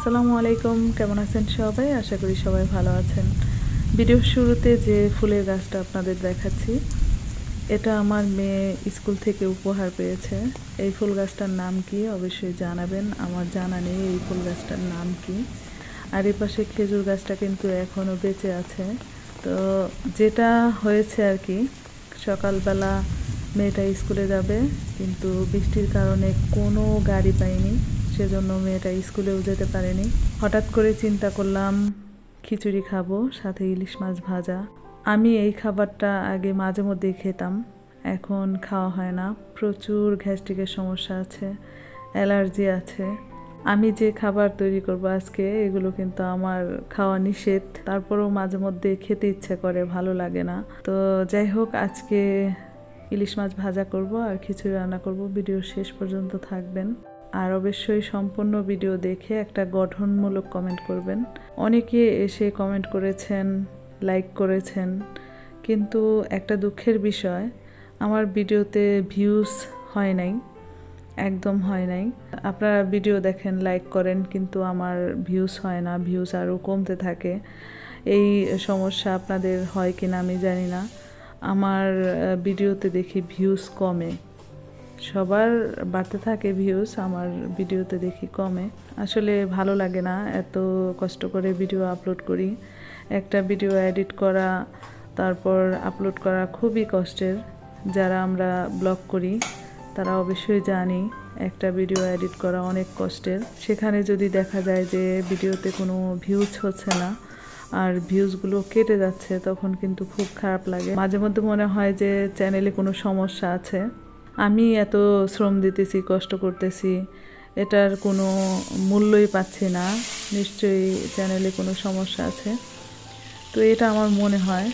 আসসালামু আলাইকুম, কেমন আছেন সবাই? আশা করি সবাই ভালো আছেন। ভিডিওর শুরুতে যে ফুলের গাছটা আপনাদের দেখাচ্ছি, এটা আমার মেয়ে স্কুল থেকে উপহার পেয়েছে। এই ফুল গাছটার নাম কি অবশ্যই জানাবেন, আমার জানা নেই এই ফুল গাছটার নাম কি। আর এই পাশে খেজুর গাছটা কিন্তু এখনও বেঁচে আছে। তো যেটা হয়েছে আর কি, সকালবেলা মেয়েটা স্কুলে যাবে, কিন্তু বৃষ্টির কারণে কোনো গাড়ি পাইনি, সেজন্য মেয়েটা স্কুলেও যেতে পারেনি। হঠাৎ করে চিন্তা করলাম খিচুড়ি খাবো, সাথে ইলিশ মাছ ভাজা। আমি এই খাবারটা আগে মাঝে মধ্যেই খেতাম, এখন খাওয়া হয় না। প্রচুর গ্যাস্ট্রিকের সমস্যা আছে, অ্যালার্জি আছে। আমি যে খাবার তৈরি করব আজকে, এগুলো কিন্তু আমার খাওয়া নিষেধ, তারপরেও মাঝে মধ্যে খেতে ইচ্ছে করে, ভালো লাগে না। তো যাই হোক, আজকে ইলিশ মাছ ভাজা করব আর খিচুড়ি রান্না করব। ভিডিও শেষ পর্যন্ত থাকবেন, আর অবশ্যই সম্পূর্ণ ভিডিও দেখে একটা গঠনমূলক কমেন্ট করবেন। অনেকে এসে কমেন্ট করেছেন, লাইক করেছেন, কিন্তু একটা দুঃখের বিষয়, আমার ভিডিওতে ভিউজ হয় নাই, একদম হয় নাই। আপনারা ভিডিও দেখেন, লাইক করেন, কিন্তু আমার ভিউজ হয় না, ভিউজ আরও কমতে থাকে। এই সমস্যা আপনাদের হয় কিনা আমি জানি না। আমার ভিডিওতে দেখি ভিউজ কমে, সবার বাড়তে থাকে ভিউজ, আমার ভিডিওতে দেখি কমে। আসলে ভালো লাগে না, এত কষ্ট করে ভিডিও আপলোড করি। একটা ভিডিও এডিট করা, তারপর আপলোড করা খুবই কষ্টের। যারা আমরা ব্লগ করি তারা অবশ্যই জানি একটা ভিডিও এডিট করা অনেক কষ্টের। সেখানে যদি দেখা যায় যে ভিডিওতে কোনো ভিউজ হচ্ছে না আর ভিউজগুলো কেটে যাচ্ছে, তখন কিন্তু খুব খারাপ লাগে। মাঝে মধ্যে মনে হয় যে চ্যানেলে কোনো সমস্যা আছে। আমি এত শ্রম দিতেছি, কষ্ট করতেছি, এটার কোনো মূল্যই পাচ্ছি না, নিশ্চয়ই চ্যানেলে কোনো সমস্যা আছে। তো এটা আমার মনে হয়,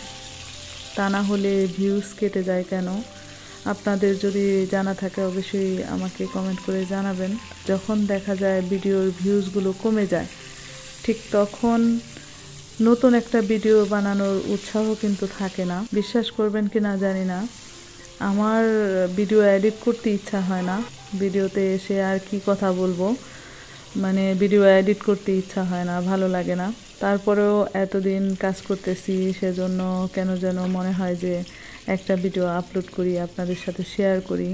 তা না হলে ভিউজ কেটে যায় কেন? আপনাদের যদি জানা থাকে অবশ্যই আমাকে কমেন্ট করে জানাবেন। যখন দেখা যায় ভিডিওর ভিউজগুলো কমে যায়, ঠিক তখন নতুন একটা ভিডিও বানানোর উৎসাহ কিন্তু থাকে না। বিশ্বাস করবেন কি না জানি না, আমার ভিডিও এডিট করতে ইচ্ছা হয় না। ভিডিওতে এসে আর কি কথা বলবো, মানে ভিডিও এডিট করতে ইচ্ছা হয় না, ভালো লাগে না। তারপরেও এতদিন কাজ করতেছি, সেজন্য কেন যেন মনে হয় যে একটা ভিডিও আপলোড করি, আপনাদের সাথে শেয়ার করি।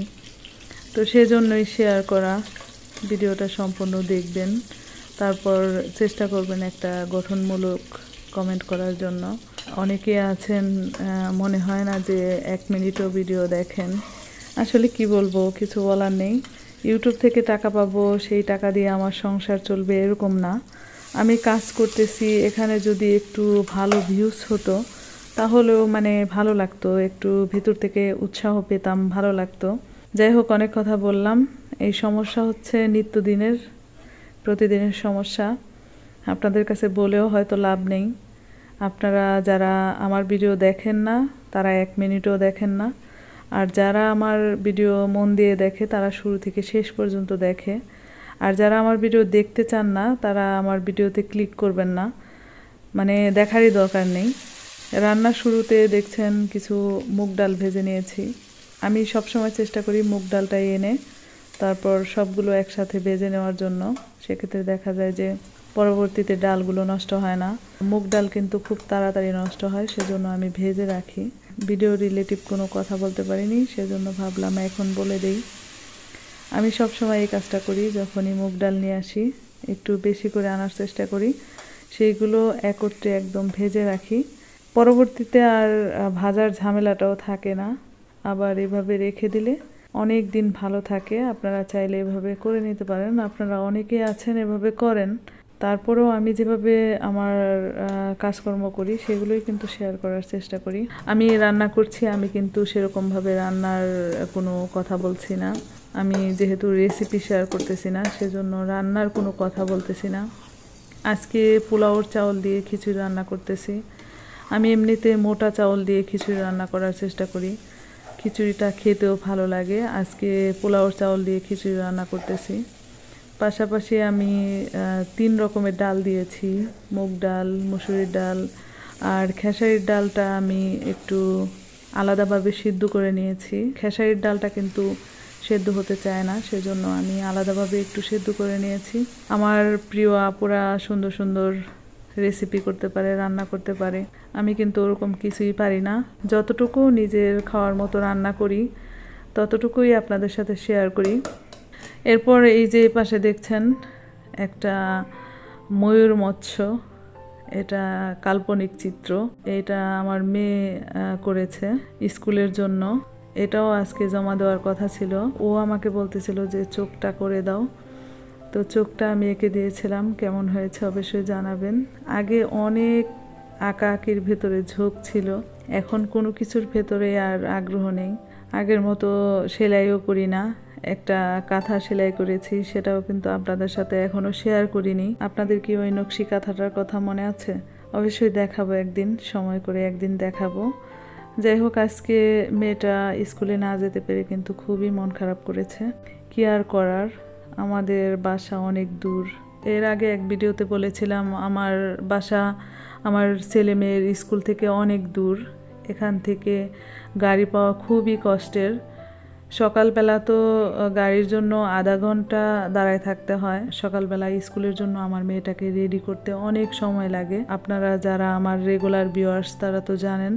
তো সেজন্যই শেয়ার করা। ভিডিওটা সম্পূর্ণ দেখবেন, তারপর চেষ্টা করবেন একটা গঠনমূলক কমেন্ট করার জন্য। অনেকে আছেন মনে হয় না যে 1 মিনিটও ভিডিও দেখেন। আসলে কি বলবো, কিছু বলার নেই। ইউটিউব থেকে টাকা পাবো, সেই টাকা দিয়ে আমার সংসার চলবে এরকম না। আমি কাজ করতেছি, এখানে যদি একটু ভালো ভিউজ হতো তাহলেও মানে ভালো লাগতো, একটু ভিতর থেকে উৎসাহ পেতাম, ভালো লাগতো। যাই হোক, অনেক কথা বললাম। এই সমস্যা হচ্ছে নিত্যদিনের, প্রতিদিনের সমস্যা। আপনাদের কাছে বলেও হয়তো লাভ নেই। আপনারা যারা আমার ভিডিও দেখেন না তারা 1 মিনিটও দেখেন না, আর যারা আমার ভিডিও মন দিয়ে দেখে তারা শুরু থেকে শেষ পর্যন্ত দেখে। আর যারা আমার ভিডিও দেখতে চান না তারা আমার ভিডিওতে ক্লিক করবেন না, মানে দেখারই দরকার নেই। রান্না শুরুতে দেখছেন কিছু মুগ ডাল ভেজে নিয়েছি। আমি সবসময় চেষ্টা করি মুগ ডালটাই এনে তারপর সবগুলো একসাথে ভেজে নেওয়ার জন্য। সেক্ষেত্রে দেখা যায় যে পরবর্তীতে ডালগুলো নষ্ট হয় না। মুগ ডাল কিন্তু খুব তাড়াতাড়ি নষ্ট হয়, সেজন্য আমি ভেজে রাখি। ভিডিও রিলেটিভ কোনো কথা বলতে পারিনি, সেজন্য ভাবলাম এখন বলে দেই। আমি সবসময় এই কাজটা করি, যখনই মুগ ডাল নিয়ে আসি একটু বেশি করে আনার চেষ্টা করি, সেইগুলো একত্রে একদম ভেজে রাখি। পরবর্তীতে আর ভাজার ঝামেলাটাও থাকে না। আবার এভাবে রেখে দিলে অনেক দিন ভালো থাকে। আপনারা চাইলে এভাবে করে নিতে পারেন, আপনারা অনেকেই আছেন এভাবে করেন। তারপরেও আমি যেভাবে আমার কাজকর্ম করি সেগুলোই কিন্তু শেয়ার করার চেষ্টা করি। আমি রান্না করছি, আমি কিন্তু সেরকমভাবে রান্নার কোনো কথা বলছি না। আমি যেহেতু রেসিপি শেয়ার করতেছি না, সেজন্য রান্নার কোনো কথা বলতেছি না। আজকে পোলাওর চাউল দিয়ে খিচুড়ি রান্না করতেছি। আমি এমনিতে মোটা চাউল দিয়ে খিচুড়ি রান্না করার চেষ্টা করি, খিচুড়িটা খেতেও ভালো লাগে। আজকে পোলাওর চাউল দিয়ে খিচুড়ি রান্না করতেছি। পাশাপাশি আমি 3 রকমের ডাল দিয়েছি, মুগ ডাল, মসুরির ডাল আর খেসারির ডালটা আমি একটু আলাদাভাবে সিদ্ধ করে নিয়েছি। খেসারির ডালটা কিন্তু সেদ্ধ হতে চায় না, সেজন্য আমি আলাদাভাবে একটু সেদ্ধ করে নিয়েছি। আমার প্রিয় আপুরা সুন্দর সুন্দর রেসিপি করতে পারে, রান্না করতে পারে। আমি কিন্তু ওরকম কিছুই পারি না। যতটুকু নিজের খাওয়ার মতো রান্না করি ততটুকুই আপনাদের সাথে শেয়ার করি। এরপর এই যে পাশে দেখছেন একটা ময়ূর মৎস্য, এটা কাল্পনিক চিত্র। এটা আমার মেয়ে করেছে স্কুলের জন্য। এটাও আজকে জমা দেওয়ার কথা ছিল। ও আমাকে বলতেছিল যে চোখটা করে দাও, তো চোখটা আমি এঁকে দিয়েছিলাম। কেমন হয়েছে অবশ্যই জানাবেন। আগে অনেক আঁকাআঁকির ভেতরে ঝোঁক ছিল, এখন কোনো কিছুর ভেতরে আর আগ্রহ নেই। আগের মতো সেলাইও করি না। একটা কাঁথা সেলাই করেছি, সেটাও কিন্তু আপনাদের সাথে এখনও শেয়ার করিনি। আপনাদের কি ওই নকশি কাঁথাটার কথা মনে আছে? অবশ্যই দেখাবো একদিন, সময় করে একদিন দেখাবো। যাই হোক, আজকে মেয়েটা স্কুলে না যেতে পেরে কিন্তু খুবই মন খারাপ করেছে। কি আর করার, আমাদের বাসা অনেক দূর। এর আগে এক ভিডিওতে বলেছিলাম আমার বাসা আমার ছেলে মেয়ের স্কুল থেকে অনেক দূর। এখান থেকে গাড়ি পাওয়া খুবই কষ্টের। সকালবেলা তো গাড়ির জন্য আধা ঘন্টা দাঁড়ায় থাকতে হয়। সকালবেলা স্কুলের জন্য আমার মেয়েটাকে রেডি করতে অনেক সময় লাগে। আপনারা যারা আমার রেগুলার ভিউয়ার্স তারা তো জানেন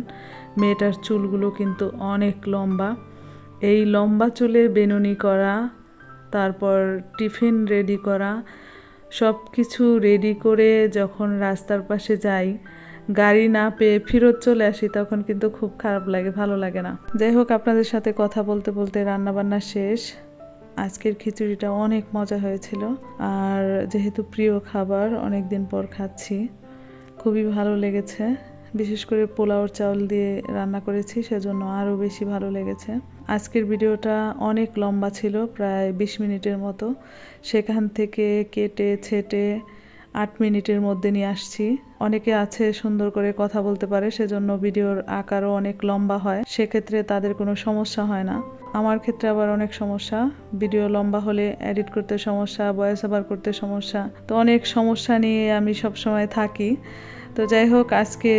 মেয়েটার চুলগুলো কিন্তু অনেক লম্বা। এই লম্বা চুলে বেনুনি করা, তারপর টিফিন রেডি করা, সব কিছু রেডি করে যখন রাস্তার পাশে যাই, গাড়ি না পেয়ে ফেরত চলে আসি, তখন কিন্তু খুব খারাপ লাগে, ভালো লাগে না। যাই হোক, আপনাদের সাথে কথা বলতে বলতে রান্নাবান্না শেষ। আজকের খিচুড়িটা অনেক মজা হয়েছিল, আর যেহেতু প্রিয় খাবার অনেক দিন পর খাচ্ছি, খুবই ভালো লেগেছে। বিশেষ করে পোলাওর চাউল দিয়ে রান্না করেছি, সেজন্য আরও বেশি ভালো লেগেছে। আজকের ভিডিওটা অনেক লম্বা ছিল, প্রায় 20 মিনিটের মতো। সেখান থেকে কেটে ছেটে 8 মিনিটের মধ্যে নিয়ে আসছি। অনেকে আছে সুন্দর করে কথা বলতে পারে, সেজন্য ভিডিওর আকারও অনেক লম্বা হয়, সেক্ষেত্রে তাদের কোনো সমস্যা হয় না। আমার ক্ষেত্রে আবার অনেক সমস্যা, ভিডিও লম্বা হলে এডিট করতে সমস্যা, ভয়েস ওভার করতে সমস্যা, তো অনেক সমস্যা নিয়ে আমি সব সময় থাকি। তো যাই হোক, আজকে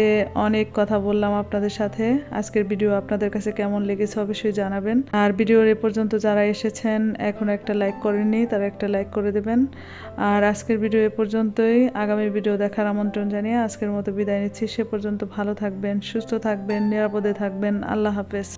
অনেক কথা বললাম আপনাদের সাথে। আজকের ভিডিও আপনাদের কাছে কেমন লেগেছে অবশ্যই জানাবেন। আর ভিডিওর এ পর্যন্ত যারা এসেছেন এখনও একটা লাইক করেননি, তারা একটা লাইক করে দেবেন। আর আজকের ভিডিও এ পর্যন্তই। আগামী ভিডিও দেখার আমন্ত্রণ জানিয়ে আজকের মতো বিদায় নিচ্ছি। সে পর্যন্ত ভালো থাকবেন, সুস্থ থাকবেন, নিরাপদে থাকবেন। আল্লাহ হাফেজ।